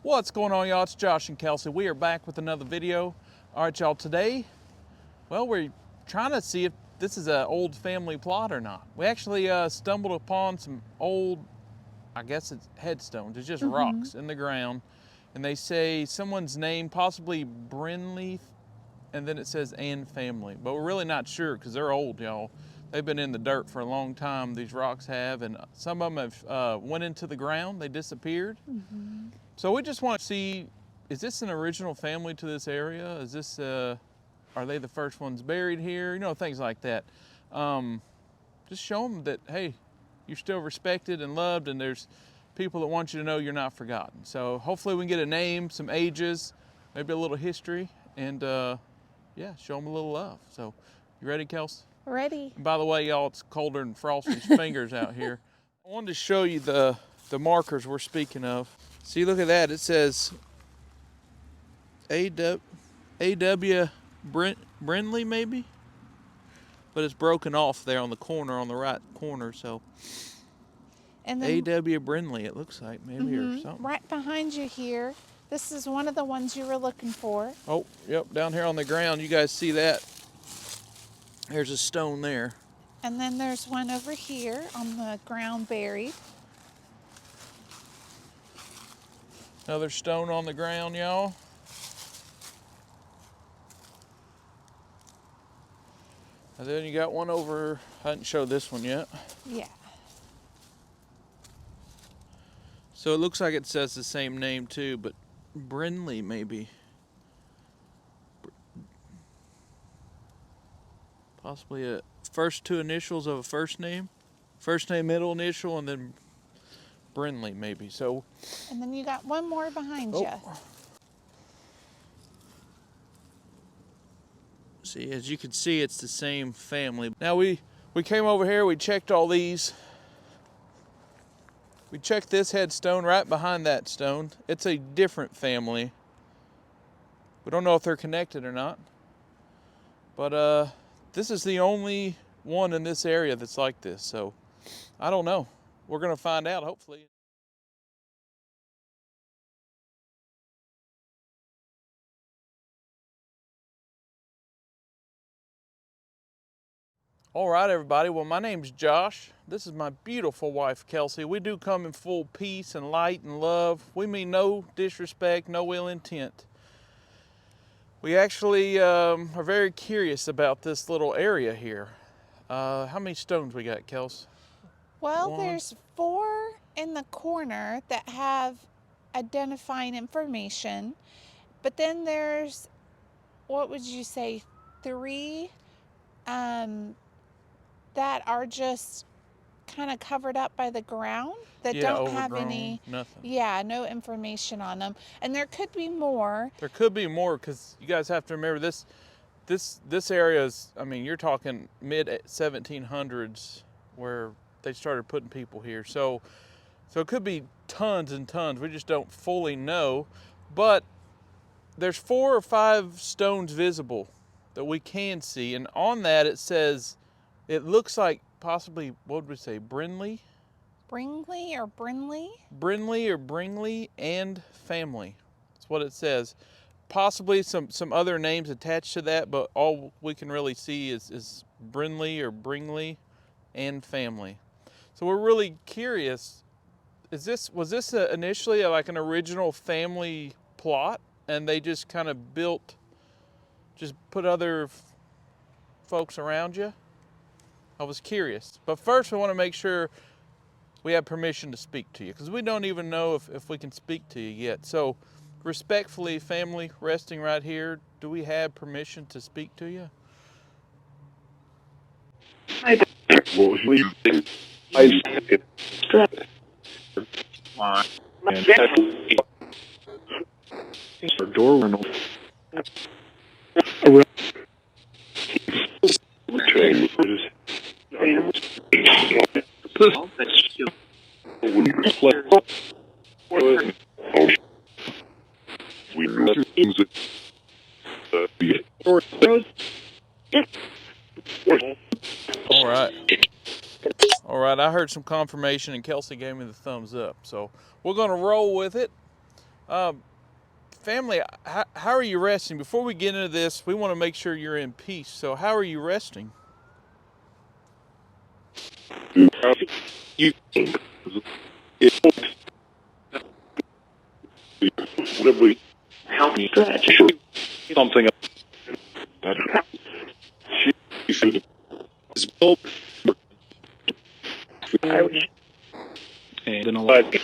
What's going on, y'all? It's Josh and Kelsey. We are back with another video. All right, y'all, today, well, we're trying to see if this is an old family plot or not. We actually stumbled upon some old, I guess it's headstones. It's just rocks in the ground. And they say someone's name, possibly Brinley, and then it says and family. But we're really not sure because they're old, y'all. They've been in the dirt for a long time, these rocks have, and some of them have went into the ground, they disappeared. So we just want to see, is this an original family to this area? Is this, are they the first ones buried here? You know, things like that. Just show them that, hey, you're still respected and loved, and there's people that want you to know you're not forgotten. So hopefully we can get a name, some ages, maybe a little history, and yeah, show them a little love. So you ready, Kels? Ready. And by the way, y'all, it's colder than Frosty's fingers out here. I wanted to show you the markers we're speaking of. See, look at that. It says A.W. Brinley, maybe? But it's broken off there on the corner, on the right corner, so. And then A.W. Brinley, it looks like, maybe, or something. Right behind you here, this is one of the ones you were looking for. Oh, yep, down here on the ground, you guys see that? There's a stone there. And then there's one over here on the ground buried. Another stone on the ground, y'all. And then you got one over, I hadn't showed this one yet. Yeah. So it looks like it says the same name too, but Brinley maybe. Possibly a first two initials of a first name, middle initial, and then Brinley maybe. So. And then you got one more behind you. See, as you can see, it's the same family. Now we came over here, we checked all these. We checked this headstone right behind that stone. It's a different family. We don't know if they're connected or not. But this is the only one in this area that's like this, so I don't know. We're gonna find out, hopefully. All right, everybody. Well, my name's Josh. This is my beautiful wife, Kelsey. We do come in full peace and light and love. We mean no disrespect, no ill intent. We actually are very curious about this little area here. How many stones we got, Kels? Well, there's 4 in the corner that have identifying information, but then there's, what would you say, 3 that are just kind of covered up by the ground that don't have any, no information on them. And there could be more. There could be more, because you guys have to remember this area is, I mean, you're talking mid 1700s where they started putting people here. So it could be tons and tons. We just don't fully know. But there's 4 or 5 stones visible that we can see. And on that it says, it looks like possibly, what would we say, Brinley? Brinley or Brinley? Brinley or Brinley and family. That's what it says. Possibly some other names attached to that, but all we can really see is Brinley or Brinley and family. So we're really curious, was this initially like an original family plot, and they just kind of put other folks around you? I was curious. But first we want to make sure we have permission to speak to you, because we don't even know if we can speak to you yet. So respectfully, family resting right here, do we have permission to speak to you? All right, I heard some confirmation and Kelsey gave me the thumbs up. So we're gonna roll with it. Family, how are you resting? Before we get into this, we want to make sure you're in peace. So how are you resting? You literally help me stretch something that she should is built and then a lot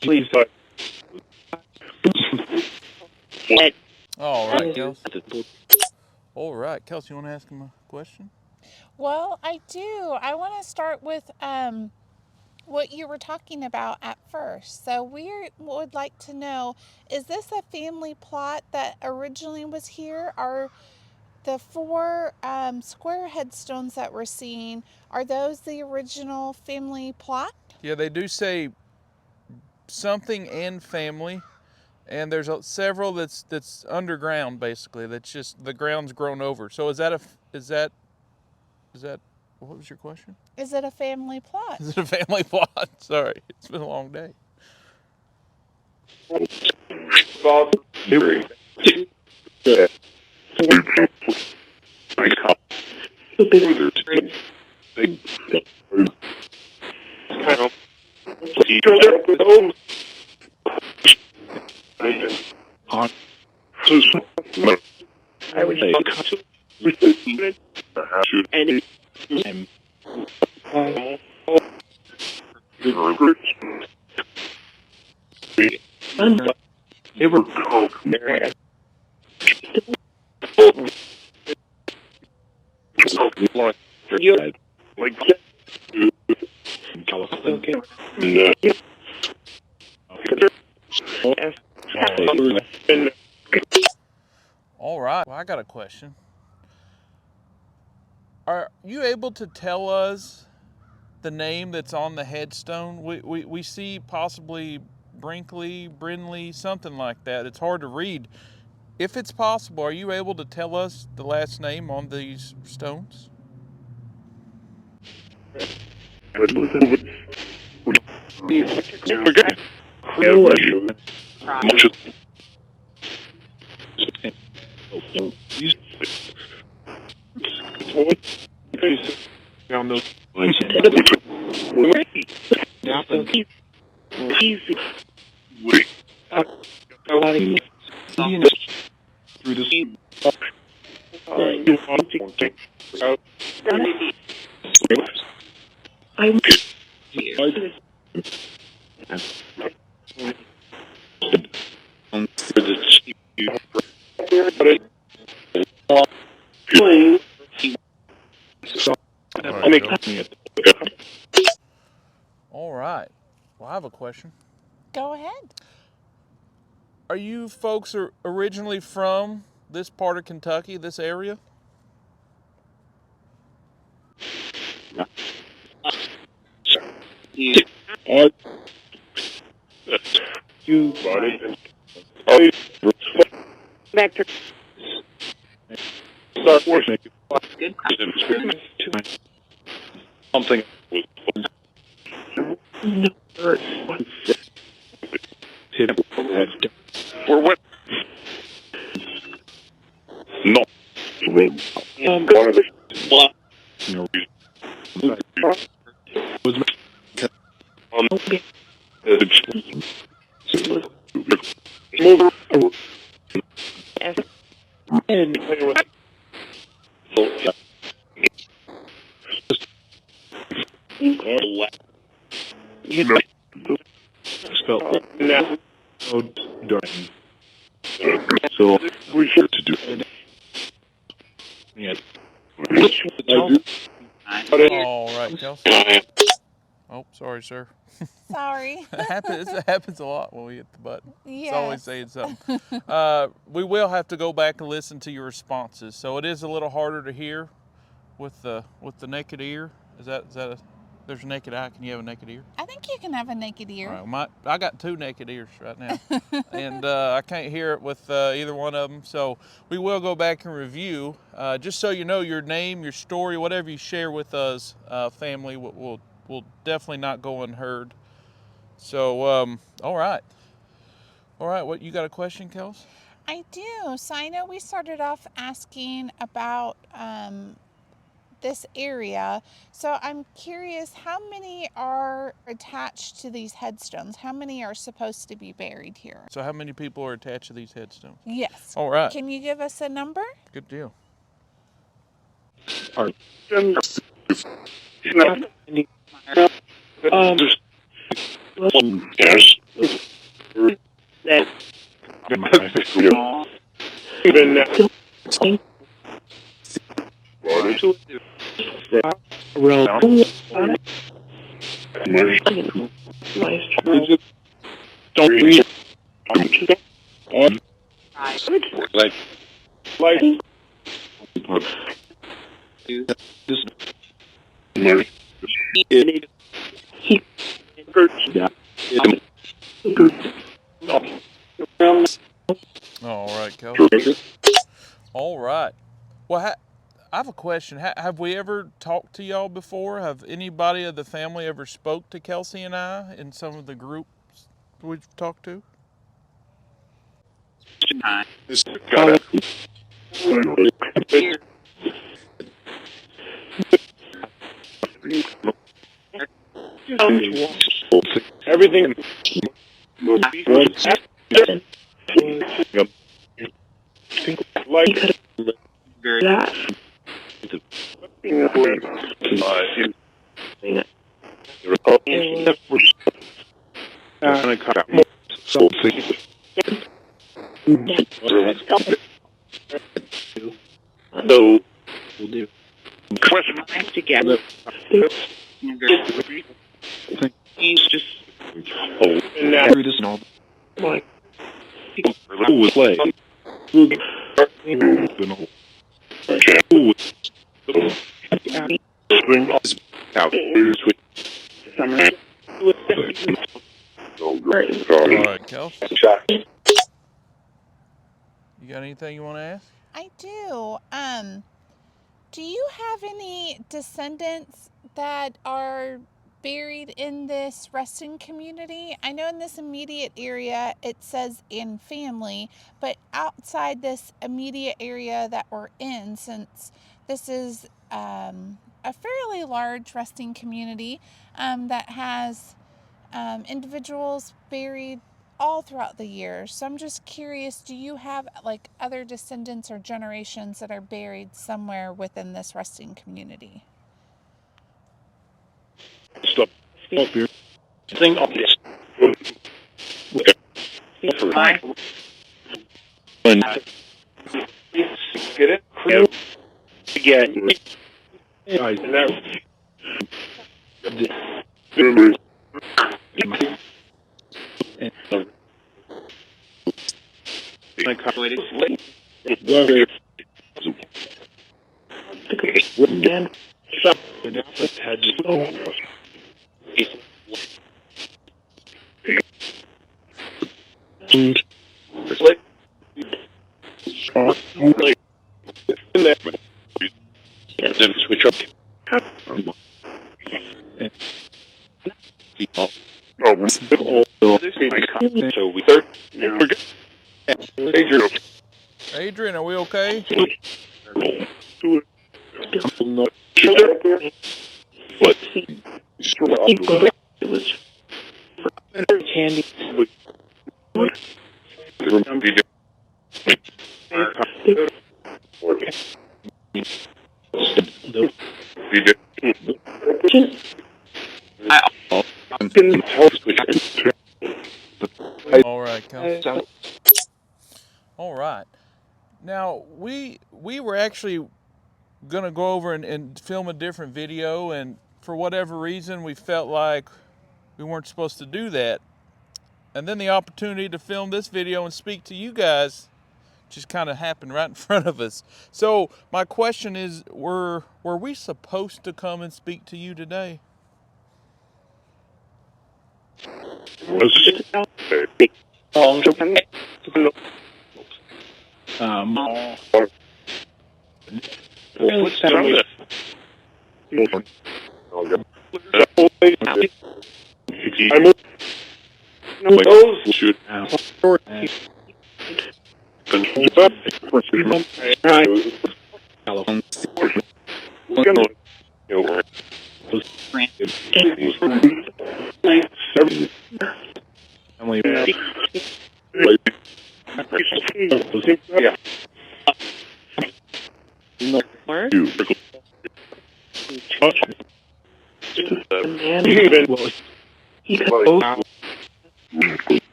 please. All right, Kelsey. All right, Kelsey, you want to ask him a question? Well, I do. I want to start with what you were talking about at first. So we would like to know, is this a family plot that originally was here? Are the four square headstones that we're seeing, are those the original family plot? Yeah, they do say something and family, and there's several that's underground basically. That's just the ground's grown over. So is that what was your question? Is it a family plot? Is it a family plot? Sorry, it's been a long day. I would say any it was All right. Well, I got a question. Are you able to tell us the name that's on the headstone? We see possibly Brinkley, Brinley, something like that. It's hard to read. If it's possible, are you able to tell us the last name on these stones? Through this All right. Well, I have a question. Go ahead. Are you folks originally from this part of Kentucky, this area? you back to start working something or what no so we're here to do it. Yeah. All right, Kelsey. Oh, sorry, sir. Sorry. It happens a lot when we hit the button. Yes. It's always saying something. We will have to go back and listen to your responses. So it is a little harder to hear with the naked ear. There's a naked eye? Can you have a naked ear? I think you can have a naked ear. All right, I got 2 naked ears right now, and I can't hear it with either one of them. So we will go back and review. Just so you know, your name, your story, whatever you share with us, family, will definitely not go unheard. So, all right. What, you got a question, Kels? I do. So I know we started off asking about this area. So I'm curious, how many are attached to these headstones? How many are supposed to be buried here? So how many people are attached to these headstones? Yes. All right. Can you give us a number? Good deal. Yes. All right, Kel. All right. Well, I have a question. Have we ever talked to y'all before? Have anybody of the family ever spoke to Kelsey and I in some of the groups we've talked to? Everything. Together. He's just and now it is not like who would play. All right, Kel. You got anything you want to ask? I do. Do you have any descendants that are buried in this resting community? I know in this immediate area it says in family, but outside this immediate area that we're in, since this is a fairly large resting community that has individuals buried all throughout the year. So I'm just curious, do you have like other descendants or generations that are buried somewhere within this resting community? Stop. Thing of this. Get it? Again. Switch up. So we start. Adrian, are we okay? What? Candy. All right, Kel. All right. Now, we were actually going to go over and film a different video and for whatever reason, we felt like we weren't supposed to do that. And then the opportunity to film this video and speak to you guys just kind of happened right in front of us. So my question is, were we supposed to come and speak to you today?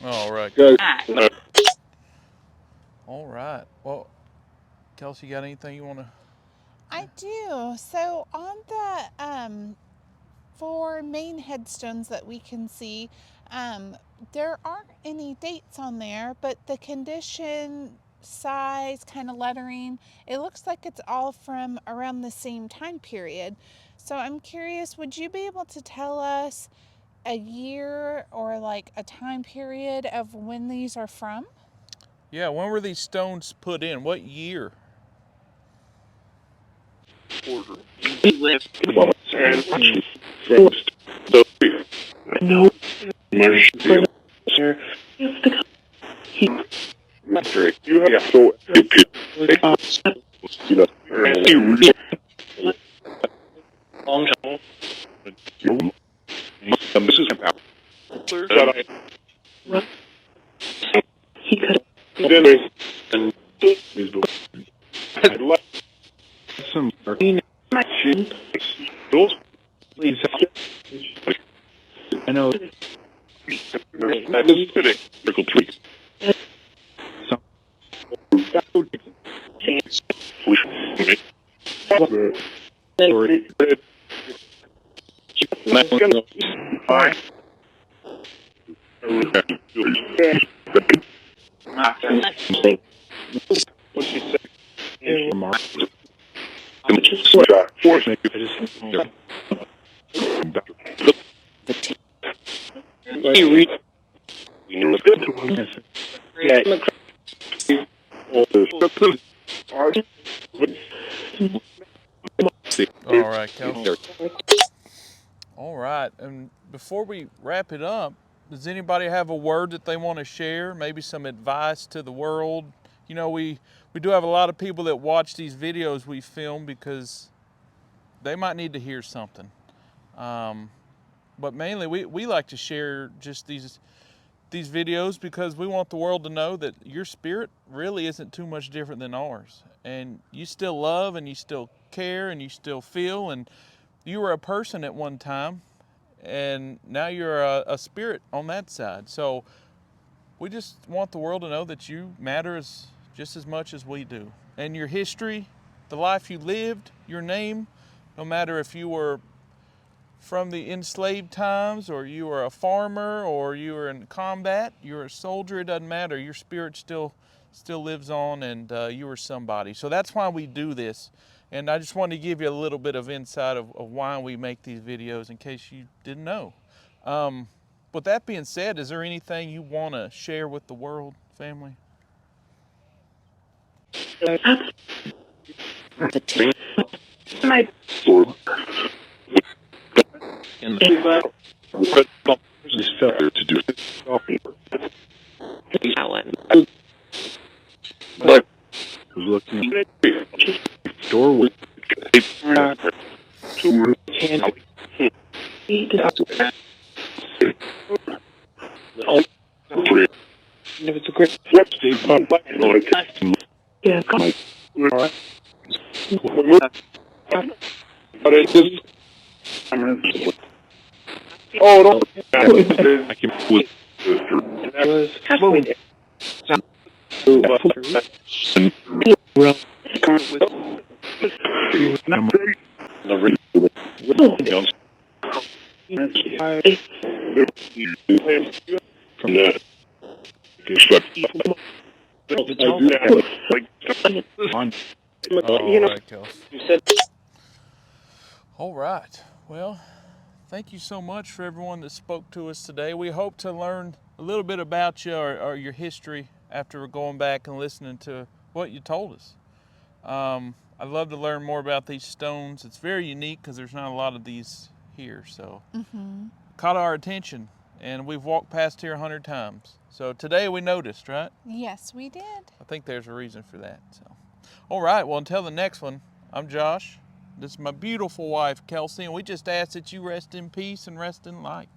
All right. Good. All right. Well, Kelsey, you got anything you want to? I do. So on the 4 main headstones that we can see, there aren't any dates on there, but the condition, size, kind of lettering, it looks like it's all from around the same time period. So I'm curious, would you be able to tell us a year or like a time period of when these are from? Yeah, when were these stones put in? What year? All right, Kel. All right, and before we wrap it up, does anybody have a word that they want to share? Maybe some advice to the world? You know, we do have a lot of people that watch these videos we film because they might need to hear something. But mainly, we like to share just these videos because we want the world to know that your spirit really isn't too much different than ours. And you still love and you still care and you still feel, and you were a person at one time and now you're a spirit on that side. So we just want the world to know that you matter just as much as we do. And your history, the life you lived, your name, no matter if you were from the enslaved times or you were a farmer or you were in combat, you were a soldier, it doesn't matter. Your spirit still lives on, and you were somebody. So that's why we do this. And I just wanted to give you a little bit of insight of why we make these videos in case you didn't know. With that being said, is there anything you want to share with the world, family? Yeah, come on. Alright. But it's just. Oh, no. I can with that was halfway. From that. All right. Well, thank you so much for everyone that spoke to us today. We hope to learn a little bit about you or your history after going back and listening to what you told us. I'd love to learn more about these stones. It's very unique because there's not a lot of these here. So caught our attention, and we've walked past here 100 times. So today we noticed, right? Yes, we did. I think there's a reason for that. So, all right. Well, until the next one, I'm Josh. This is my beautiful wife, Kelsey, and we just ask that you rest in peace and rest in light.